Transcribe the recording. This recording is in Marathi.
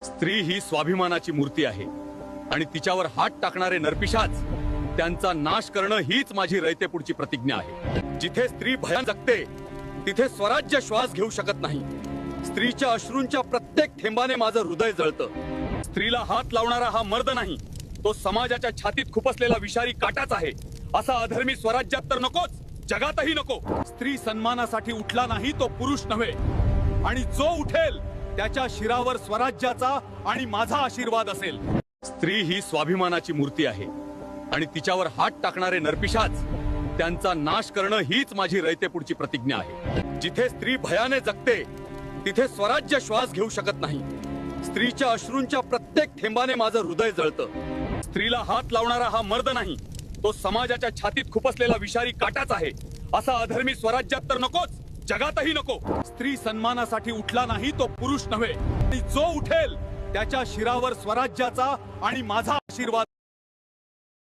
स्त्री ही स्वाभिमानाची मूर्ती आहे आणि तिच्यावर हात टाकणारे नरपिशाच त्यांचा नाश करणं हीच माझी रयतेपुढची प्रतिज्ञा आहे। जिथे स्त्री भयान जगते तिथे स्वराज्य श्वास घेऊ शकत नाही। स्त्रीच्या अश्रूंच्या प्रत्येक थेंबाने माझं हृदय जळतं। स्त्रीला हात लावणारा हा मर्द नाही, तो समाजाच्या छातीत खुपसलेला विषारी काटाच आहे। असा अधर्मी स्वराज्यात तर नकोच, जगातही नको। स्त्री सन्मानासाठी उठला नाही तो पुरुष नव्हे, आणि जो उठेल त्याच्या शिरावर स्वराज्याचा आणि माझा आशीर्वाद असेल। स्त्री ही स्वाभिमानाची मूर्ती आहे आणि तिच्यावर हात टाकणारे नरपिशाच त्यांचा नाश करणं हीच माझी रयतेपुढची प्रतिज्ञा आहे। जिथे स्त्री भयाने जगते तिथे स्वराज्य श्वास घेऊ शकत नाही। स्त्रीच्या अश्रूंच्या प्रत्येक थेंबाने माझं हृदय जळतं। स्त्रीला हात लावणारा हा मर्द नाही, तो समाजाच्या छातीत खुपसलेला विषारी काटाच आहे। असा अधर्मी स्वराज्यात तर नकोच, जगातही नको। स्त्री सन्मानासाठी उठला नाही तो पुरुष नव्हे, आणि जो उठेल त्याच्या शिरावर स्वराज्याचा आणि माझा आशीर्वाद